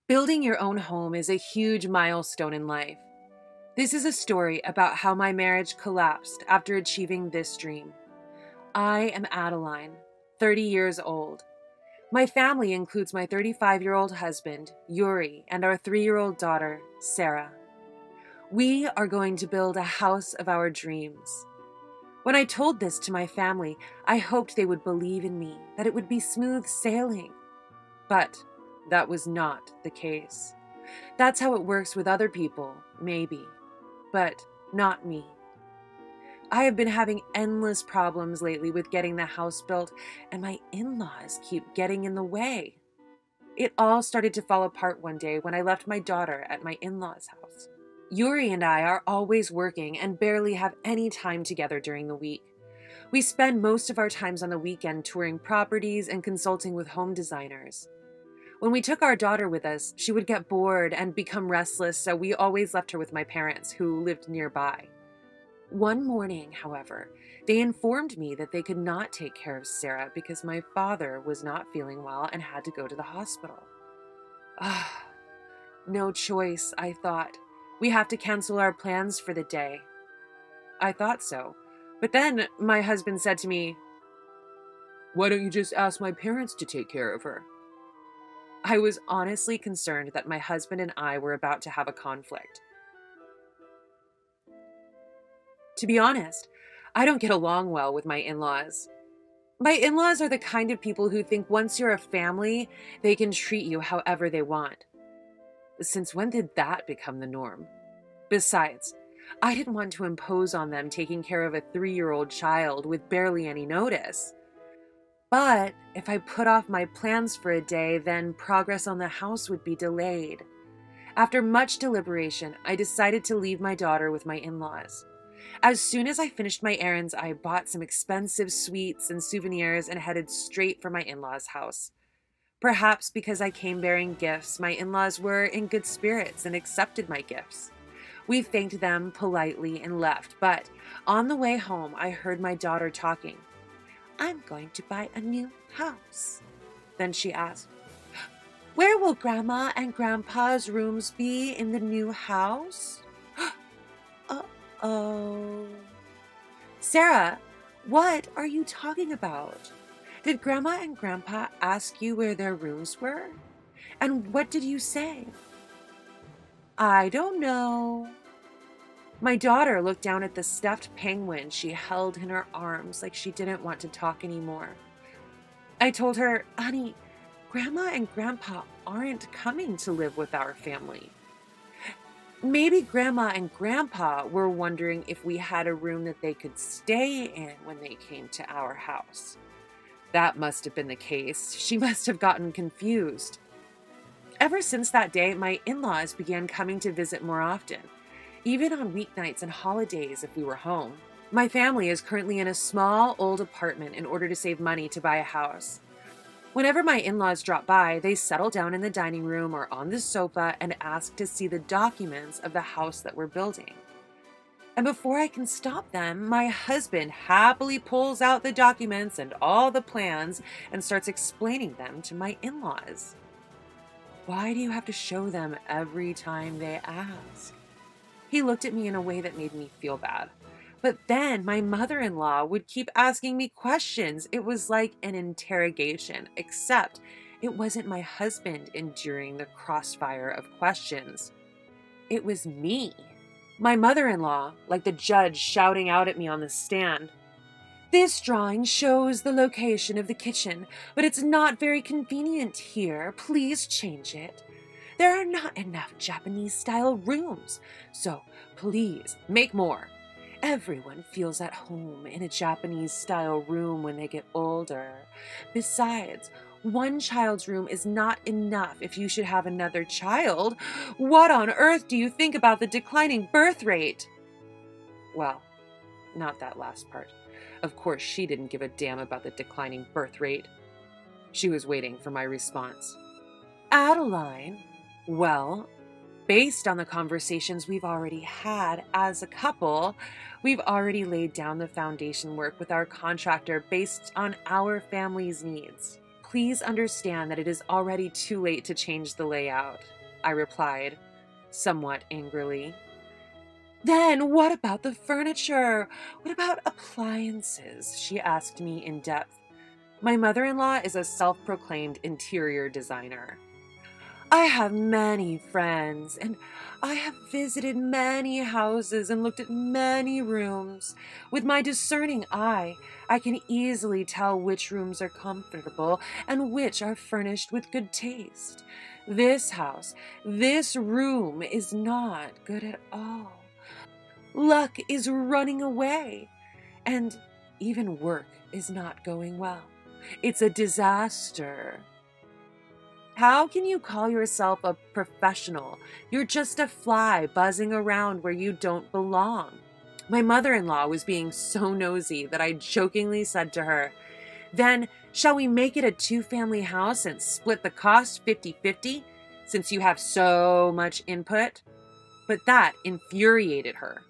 Building your own home is a huge milestone in life. This is a story about how my marriage collapsed after achieving this dream. I am Adeline, 30 years old. My family includes my 35-year-old husband, Yuri, and our 3-year-old daughter, Sarah. We are going to build a house of our dreams. When I told this to my family, I hoped they would believe in me, that it would be smooth sailing. But that was not the case. That's how it works with other people, maybe, but not me. I have been having endless problems lately with getting the house built, and my in-laws keep getting in the way. It all started to fall apart one day when I left my daughter at my in-laws' house. Yuri and I are always working and barely have any time together during the week. We spend most of our times on the weekend touring properties and consulting with home designers. When we took our daughter with us, she would get bored and become restless, so we always left her with my parents, who lived nearby. One morning, however, they informed me that they could not take care of Sarah because my father was not feeling well and had to go to the hospital. Ah, no choice, I thought. We have to cancel our plans for the day. I thought so. But then my husband said to me, "Why don't you just ask my parents to take care of her?" I was honestly concerned that my husband and I were about to have a conflict. To be honest, I don't get along well with my in-laws. My in-laws are the kind of people who think once you're a family, they can treat you however they want. Since when did that become the norm? Besides, I didn't want to impose on them taking care of a 3-year-old child with barely any notice. But if I put off my plans for a day, then progress on the house would be delayed. After much deliberation, I decided to leave my daughter with my in-laws. As soon as I finished my errands, I bought some expensive sweets and souvenirs and headed straight for my in-laws' house. Perhaps because I came bearing gifts, my in-laws were in good spirits and accepted my gifts. We thanked them politely and left, but on the way home, I heard my daughter talking. "I'm going to buy a new house." Then she asked, "Where will Grandma and Grandpa's rooms be in the new house?" Uh-oh. "Sarah, what are you talking about? Did Grandma and Grandpa ask you where their rooms were? And what did you say?" "I don't know." My daughter looked down at the stuffed penguin she held in her arms like she didn't want to talk anymore. I told her, "Honey, Grandma and Grandpa aren't coming to live with our family." Maybe Grandma and Grandpa were wondering if we had a room that they could stay in when they came to our house. That must have been the case. She must have gotten confused. Ever since that day, my in-laws began coming to visit more often, even on weeknights and holidays if we were home. My family is currently in a small, old apartment in order to save money to buy a house. Whenever my in-laws drop by, they settle down in the dining room or on the sofa and ask to see the documents of the house that we're building. And before I can stop them, my husband happily pulls out the documents and all the plans and starts explaining them to my in-laws. "Why do you have to show them every time they ask?" He looked at me in a way that made me feel bad. But then my mother-in-law would keep asking me questions. It was like an interrogation, except it wasn't my husband enduring the crossfire of questions. It was me. My mother-in-law, like the judge shouting out at me on the stand. "This drawing shows the location of the kitchen, but it's not very convenient here. Please change it. There are not enough Japanese-style rooms, so please make more. Everyone feels at home in a Japanese-style room when they get older. Besides, one child's room is not enough if you should have another child. What on earth do you think about the declining birth rate?" Well, not that last part. Of course, she didn't give a damn about the declining birth rate. She was waiting for my response. "Adeline, well, based on the conversations we've already had as a couple, we've already laid down the foundation work with our contractor based on our family's needs. Please understand that it is already too late to change the layout, I replied, somewhat angrily. Then what about the furniture? What about appliances? She asked me in depth. My mother-in-law is a self-proclaimed interior designer. I have many friends, and I have visited many houses and looked at many rooms. With my discerning eye, I can easily tell which rooms are comfortable and which are furnished with good taste. This house, this room is not good at all. Luck is running away, and even work is not going well. It's a disaster. How can you call yourself a professional? You're just a fly buzzing around where you don't belong. My mother-in-law was being so nosy that I jokingly said to her, then shall we make it a two-family house and split the cost 50-50 since you have so much input? But that infuriated her.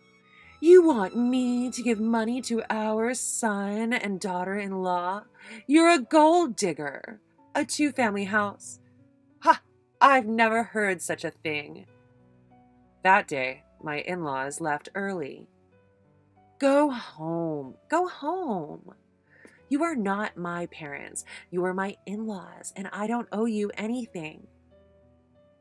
You want me to give money to our son and daughter-in-law? You're a gold digger. A two-family house. Ha! I've never heard such a thing. That day, my in-laws left early. Go home. Go home. You are not my parents. You are my in-laws, and I don't owe you anything.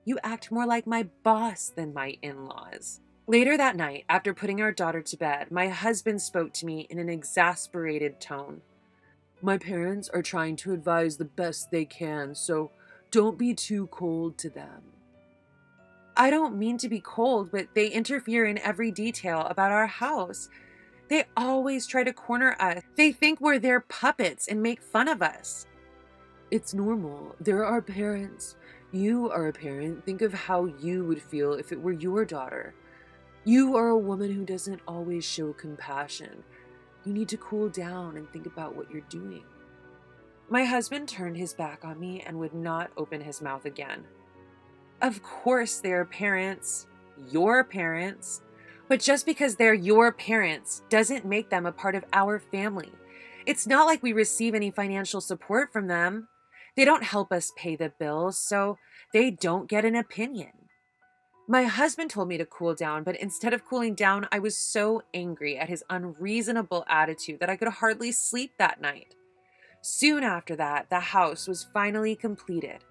You act more like my boss than my in-laws. Later that night, after putting our daughter to bed, my husband spoke to me in an exasperated tone. My parents are trying to advise the best they can, so don't be too cold to them. I don't mean to be cold, but they interfere in every detail about our house. They always try to corner us. They think we're their puppets and make fun of us. It's normal. They're our parents. You are a parent. Think of how you would feel if it were your daughter. You are a woman who doesn't always show compassion. You need to cool down and think about what you're doing. My husband turned his back on me and would not open his mouth again. Of course they're parents, your parents, but just because they're your parents doesn't make them a part of our family. It's not like we receive any financial support from them. They don't help us pay the bills, so they don't get an opinion. My husband told me to cool down, but instead of cooling down, I was so angry at his unreasonable attitude that I could hardly sleep that night. Soon after that, the house was finally completed.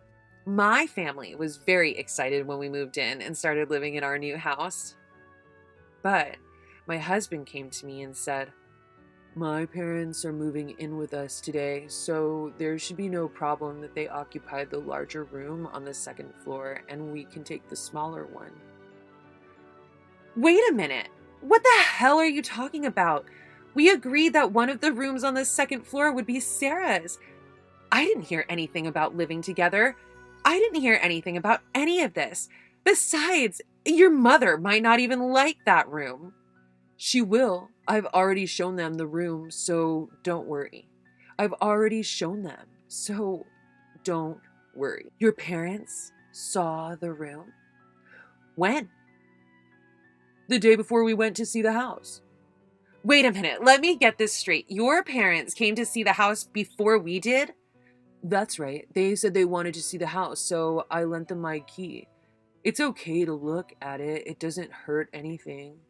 My family was very excited when we moved in and started living in our new house. But my husband came to me and said, my parents are moving in with us today, so there should be no problem that they occupy the larger room on the second floor and we can take the smaller one. Wait a minute. What the hell are you talking about? We agreed that one of the rooms on the second floor would be Sarah's. I didn't hear anything about living together. I didn't hear anything about any of this. Besides, your mother might not even like that room. She will. I've already shown them the room, so don't worry. I've already shown them, so don't worry. Your parents saw the room? When? The day before we went to see the house. Wait a minute, let me get this straight. Your parents came to see the house before we did? That's right. They said they wanted to see the house, so I lent them my key. It's okay to look at it. It doesn't hurt anything.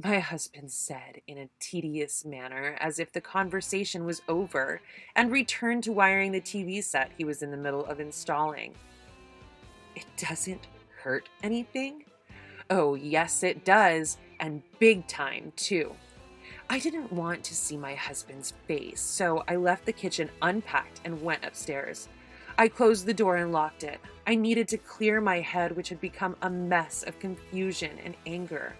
My husband said in a tedious manner, as if the conversation was over, and returned to wiring the TV set he was in the middle of installing. It doesn't hurt anything? Oh, yes, it does, and big time, too. I didn't want to see my husband's face, so I left the kitchen unpacked and went upstairs. I closed the door and locked it. I needed to clear my head, which had become a mess of confusion and anger.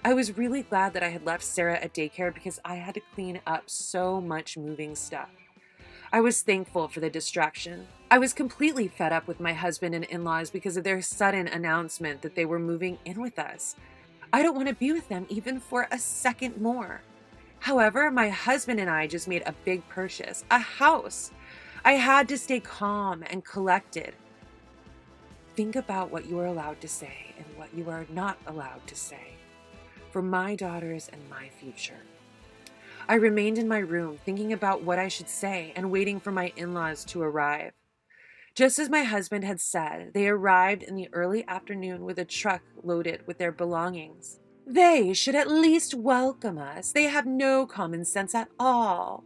I was really glad that I had left Sarah at daycare because I had to clean up so much moving stuff. I was thankful for the distraction. I was completely fed up with my husband and in-laws because of their sudden announcement that they were moving in with us. I don't want to be with them even for a second more. However, my husband and I just made a big purchase, a house. I had to stay calm and collected. Think about what you are allowed to say and what you are not allowed to say. For my daughters and my future. I remained in my room, thinking about what I should say and waiting for my in-laws to arrive. Just as my husband had said, they arrived in the early afternoon with a truck loaded with their belongings. They should at least welcome us. They have no common sense at all.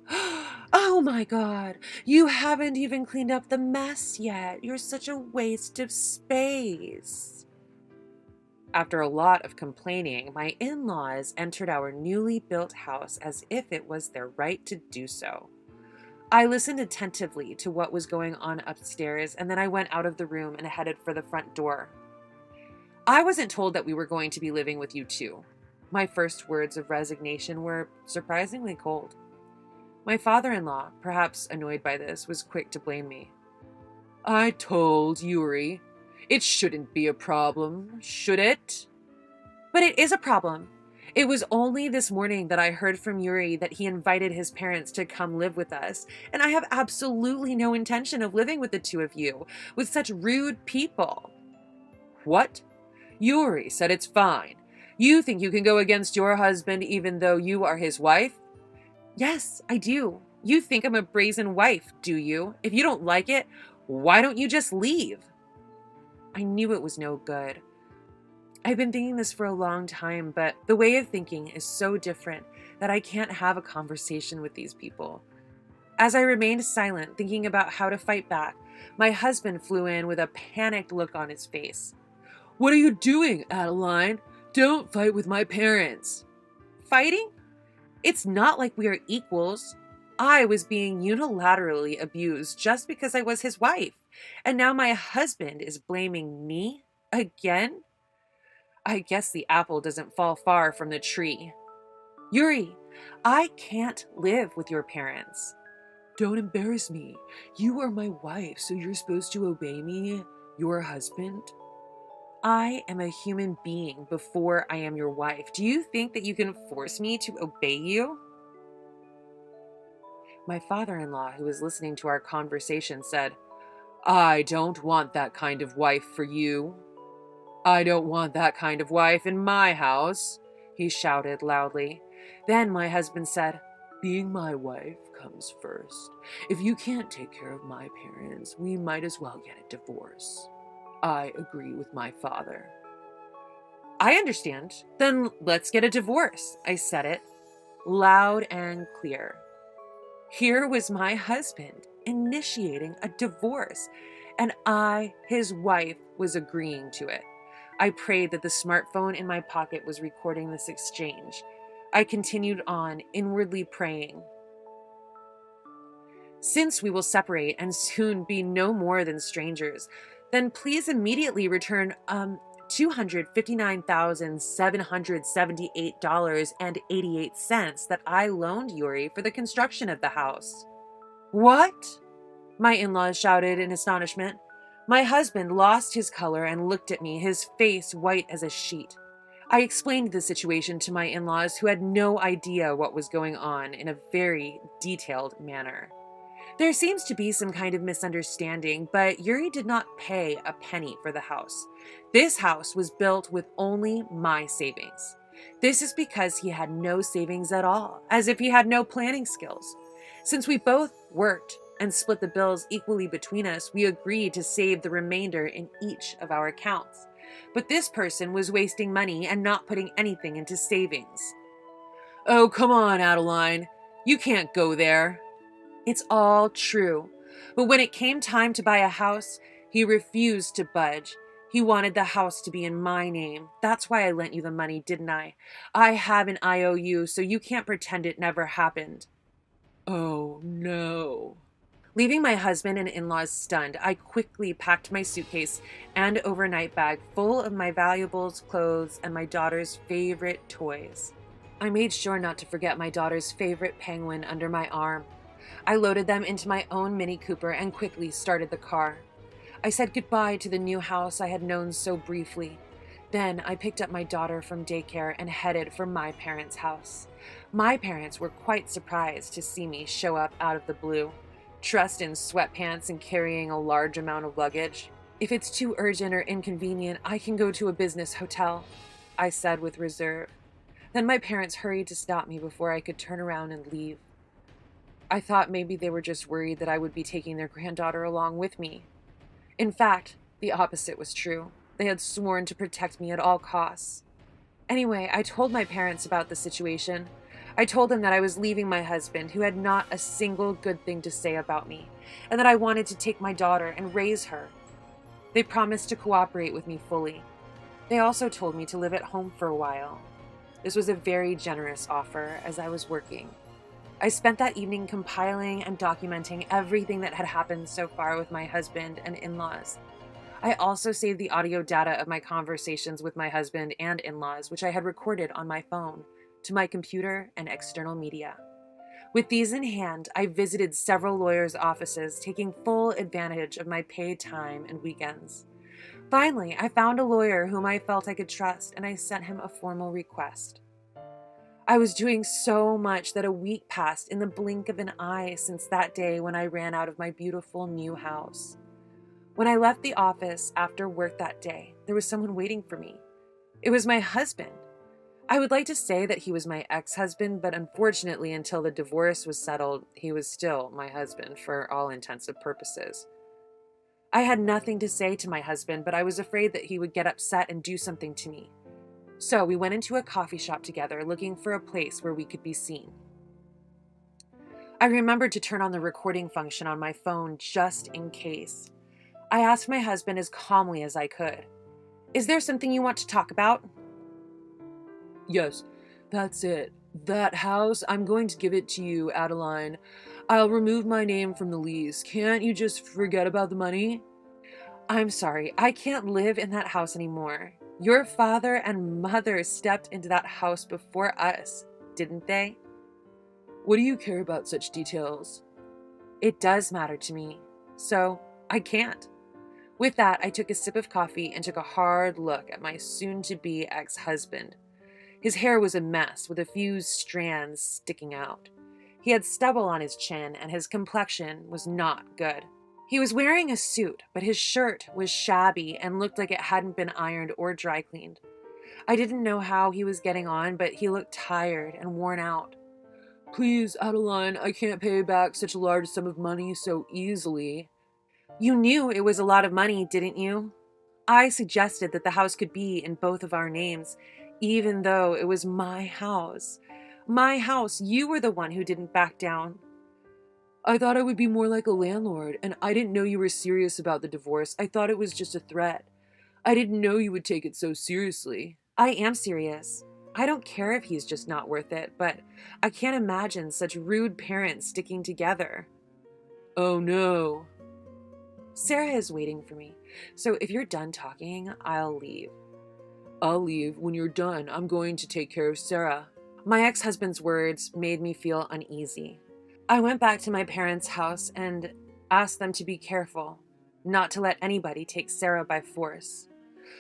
Oh my God, you haven't even cleaned up the mess yet. You're such a waste of space. After a lot of complaining, my in-laws entered our newly built house as if it was their right to do so. I listened attentively to what was going on upstairs, and then I went out of the room and headed for the front door. I wasn't told that we were going to be living with you too. My first words of resignation were surprisingly cold. My father-in-law, perhaps annoyed by this, was quick to blame me. I told Yuri. It shouldn't be a problem, should it? But it is a problem. It was only this morning that I heard from Yuri that he invited his parents to come live with us, and I have absolutely no intention of living with the two of you, with such rude people. What? Yuri said it's fine. You think you can go against your husband even though you are his wife? Yes, I do. You think I'm a brazen wife, do you? If you don't like it, why don't you just leave? I knew it was no good. I've been thinking this for a long time, but the way of thinking is so different that I can't have a conversation with these people. As I remained silent, thinking about how to fight back, my husband flew in with a panicked look on his face. What are you doing, Adeline? Don't fight with my parents. Fighting? It's not like we are equals. I was being unilaterally abused just because I was his wife, and now my husband is blaming me again? I guess the apple doesn't fall far from the tree. Yuri, I can't live with your parents. Don't embarrass me. You are my wife, so you're supposed to obey me, your husband. I am a human being before I am your wife. Do you think that you can force me to obey you? My father-in-law, who was listening to our conversation, said, I don't want that kind of wife for you. I don't want that kind of wife in my house, he shouted loudly. Then my husband said, being my wife comes first. If you can't take care of my parents, we might as well get a divorce. I agree with my father. I understand. Then let's get a divorce. I said it loud and clear. Here was my husband initiating a divorce, and I, his wife, was agreeing to it. I prayed that the smartphone in my pocket was recording this exchange. I continued on, inwardly praying. Since we will separate and soon be no more than strangers, then please immediately return $259,778.88 that I loaned Yuri for the construction of the house. What? My in-laws shouted in astonishment. My husband lost his color and looked at me, his face white as a sheet. I explained the situation to my in-laws, who had no idea what was going on, in a very detailed manner. There seems to be some kind of misunderstanding, but Yuri did not pay a penny for the house. This house was built with only my savings. This is because he had no savings at all, as if he had no planning skills. Since we both worked and split the bills equally between us, we agreed to save the remainder in each of our accounts. But this person was wasting money and not putting anything into savings. Oh, come on, Adeline. You can't go there. It's all true. But when it came time to buy a house, he refused to budge. He wanted the house to be in my name. That's why I lent you the money, didn't I? I have an IOU, so you can't pretend it never happened. Oh, no. Leaving my husband and in-laws stunned, I quickly packed my suitcase and overnight bag full of my valuables, clothes, and my daughter's favorite toys. I made sure not to forget my daughter's favorite penguin under my arm. I loaded them into my own Mini Cooper and quickly started the car. I said goodbye to the new house I had known so briefly. Then I picked up my daughter from daycare and headed for my parents' house. My parents were quite surprised to see me show up out of the blue, dressed in sweatpants and carrying a large amount of luggage. If it's too urgent or inconvenient, I can go to a business hotel, I said with reserve. Then my parents hurried to stop me before I could turn around and leave. I thought maybe they were just worried that I would be taking their granddaughter along with me. In fact, the opposite was true. They had sworn to protect me at all costs. Anyway, I told my parents about the situation. I told them that I was leaving my husband, who had not a single good thing to say about me, and that I wanted to take my daughter and raise her. They promised to cooperate with me fully. They also told me to live at home for a while. This was a very generous offer, as I was working. I spent that evening compiling and documenting everything that had happened so far with my husband and in-laws. I also saved the audio data of my conversations with my husband and in-laws, which I had recorded on my phone, to my computer and external media. With these in hand, I visited several lawyers' offices, taking full advantage of my paid time and weekends. Finally, I found a lawyer whom I felt I could trust, and I sent him a formal request. I was doing so much that a week passed in the blink of an eye since that day when I ran out of my beautiful new house. When I left the office after work that day, there was someone waiting for me. It was my husband. I would like to say that he was my ex-husband, but unfortunately, until the divorce was settled, he was still my husband for all intents and purposes. I had nothing to say to my husband, but I was afraid that he would get upset and do something to me. So we went into a coffee shop together, looking for a place where we could be seen. I remembered to turn on the recording function on my phone just in case. I asked my husband as calmly as I could, "Is there something you want to talk about?" Yes, that's it. That house, I'm going to give it to you, Adeline. I'll remove my name from the lease. Can't you just forget about the money? "I'm sorry, I can't live in that house anymore. Your father and mother stepped into that house before us, didn't they?" What do you care about such details? "It does matter to me, so I can't." With that, I took a sip of coffee and took a hard look at my soon-to-be ex-husband. His hair was a mess, with a few strands sticking out. He had stubble on his chin, and his complexion was not good. He was wearing a suit, but his shirt was shabby and looked like it hadn't been ironed or dry cleaned. I didn't know how he was getting on, but he looked tired and worn out. Please, Adeline, I can't pay back such a large sum of money so easily. "You knew it was a lot of money, didn't you? I suggested that the house could be in both of our names, even though it was my house. My house. You were the one who didn't back down." I thought I would be more like a landlord, and I didn't know you were serious about the divorce. I thought it was just a threat. I didn't know you would take it so seriously. I am serious. I don't care if he's just not worth it, but I can't imagine such rude parents sticking together. Oh no. Sarah is waiting for me, so if you're done talking, I'll leave. I'll leave. When you're done, I'm going to take care of Sarah. My ex-husband's words made me feel uneasy. I went back to my parents' house and asked them to be careful, not to let anybody take Sarah by force.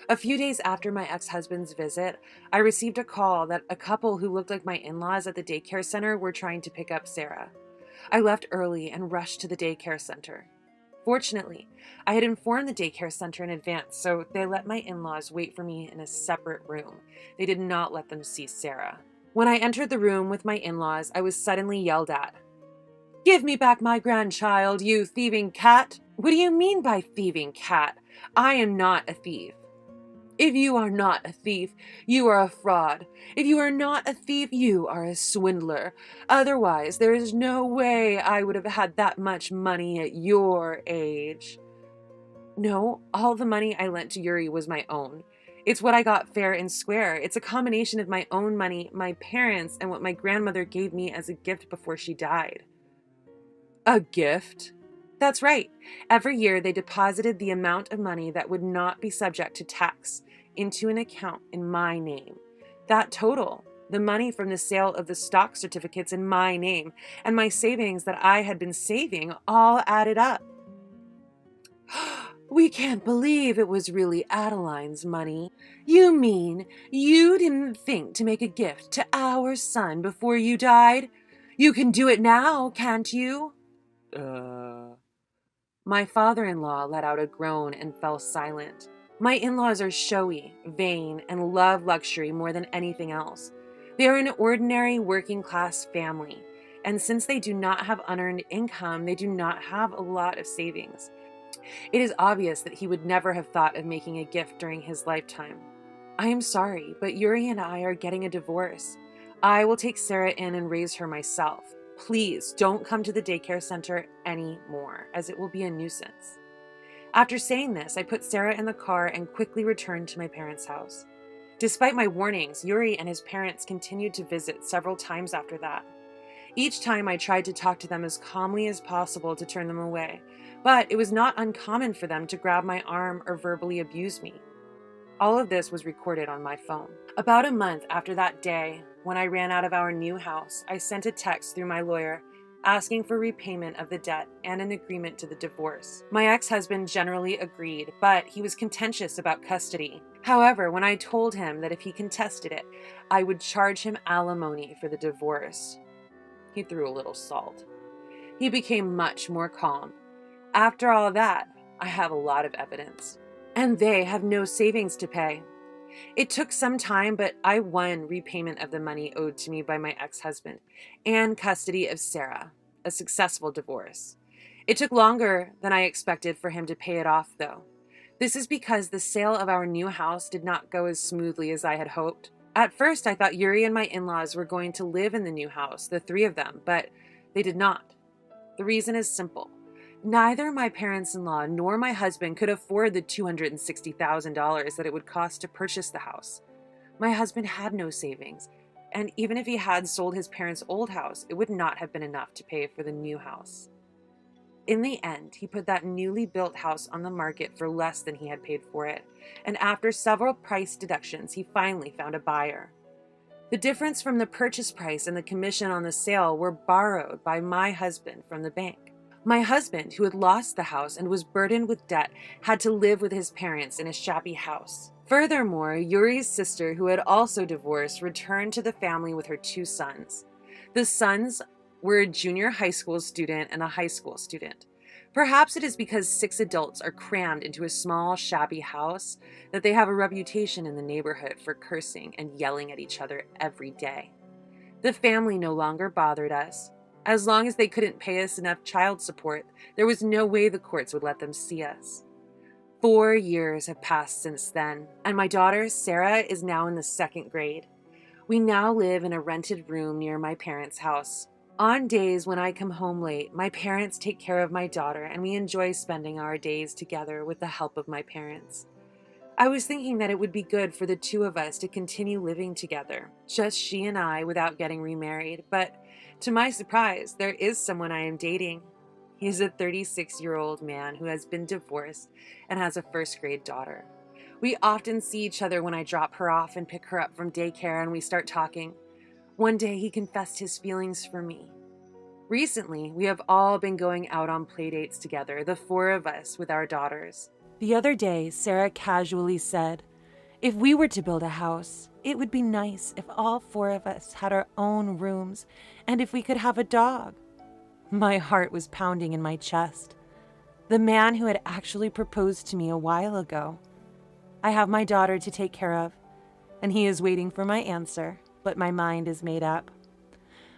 A few days after my ex-husband's visit, I received a call that a couple who looked like my in-laws at the daycare center were trying to pick up Sarah. I left early and rushed to the daycare center. Fortunately, I had informed the daycare center in advance, so they let my in-laws wait for me in a separate room. They did not let them see Sarah. When I entered the room with my in-laws, I was suddenly yelled at. "Give me back my grandchild, you thieving cat!" "What do you mean by thieving cat? I am not a thief." If you are not a thief, you are a fraud. If you are not a thief, you are a swindler. Otherwise, there is no way I would have had that much money at your age. No, all the money I lent to Yuri was my own. It's what I got fair and square. It's a combination of my own money, my parents, and what my grandmother gave me as a gift before she died. A gift? That's right. Every year they deposited the amount of money that would not be subject to tax into an account in my name. That total, the money from the sale of the stock certificates in my name, and my savings that I had been saving, all added up. We can't believe it was really Adeline's money. You mean you didn't think to make a gift to our son before you died? You can do it now, can't you? My father-in-law let out a groan and fell silent. My in-laws are showy, vain, and love luxury more than anything else. They are an ordinary working class family, and since they do not have unearned income, they do not have a lot of savings. It is obvious that he would never have thought of making a gift during his lifetime. I am sorry, but Yuri and I are getting a divorce. I will take Sarah in and raise her myself. Please don't come to the daycare center anymore, as it will be a nuisance. After saying this, I put Sarah in the car and quickly returned to my parents' house. Despite my warnings, Yuri and his parents continued to visit several times after that. Each time I tried to talk to them as calmly as possible to turn them away, but it was not uncommon for them to grab my arm or verbally abuse me. All of this was recorded on my phone. About a month after that day, when I ran out of our new house, I sent a text through my lawyer asking for repayment of the debt and an agreement to the divorce. My ex-husband generally agreed, but he was contentious about custody. However, when I told him that if he contested it, I would charge him alimony for the divorce, he threw a little salt. He became much more calm. After all that, I have a lot of evidence. And they have no savings to pay. It took some time, but I won repayment of the money owed to me by my ex-husband and custody of Sarah, a successful divorce. It took longer than I expected for him to pay it off, though. This is because the sale of our new house did not go as smoothly as I had hoped. At first, I thought Yuri and my in-laws were going to live in the new house, the three of them, but they did not. The reason is simple. Neither my parents-in-law nor my husband could afford the $260,000 that it would cost to purchase the house. My husband had no savings, and even if he had sold his parents' old house, it would not have been enough to pay for the new house. In the end, he put that newly built house on the market for less than he had paid for it, and after several price deductions, he finally found a buyer. The difference from the purchase price and the commission on the sale were borrowed by my husband from the bank. My husband, who had lost the house and was burdened with debt, had to live with his parents in a shabby house. Furthermore, Yuri's sister, who had also divorced, returned to the family with her two sons. The sons were a junior high school student and a high school student. Perhaps it is because 6 adults are crammed into a small, shabby house that they have a reputation in the neighborhood for cursing and yelling at each other every day. The family no longer bothered us. As long as they couldn't pay us enough child support, there was no way the courts would let them see us. 4 years have passed since then, and my daughter, Sarah, is now in the 2nd grade. We now live in a rented room near my parents' house. On days when I come home late, my parents take care of my daughter, and we enjoy spending our days together with the help of my parents. I was thinking that it would be good for the two of us to continue living together, just she and I, without getting remarried, but to my surprise, there is someone I am dating. He is a 36-year-old man who has been divorced and has a 1st-grade daughter. We often see each other when I drop her off and pick her up from daycare, and we start talking. One day he confessed his feelings for me. Recently, we have all been going out on playdates together, the 4 of us with our daughters. The other day, Sarah casually said, "If we were to build a house, it would be nice if all 4 of us had our own rooms and if we could have a dog." My heart was pounding in my chest. The man who had actually proposed to me a while ago. I have my daughter to take care of, and he is waiting for my answer, but my mind is made up.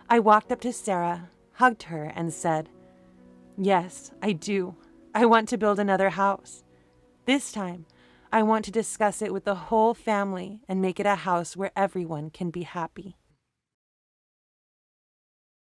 I walked up to Sarah, hugged her, and said, "Yes, I do. I want to build another house. This time, I want to discuss it with the whole family and make it a house where everyone can be happy."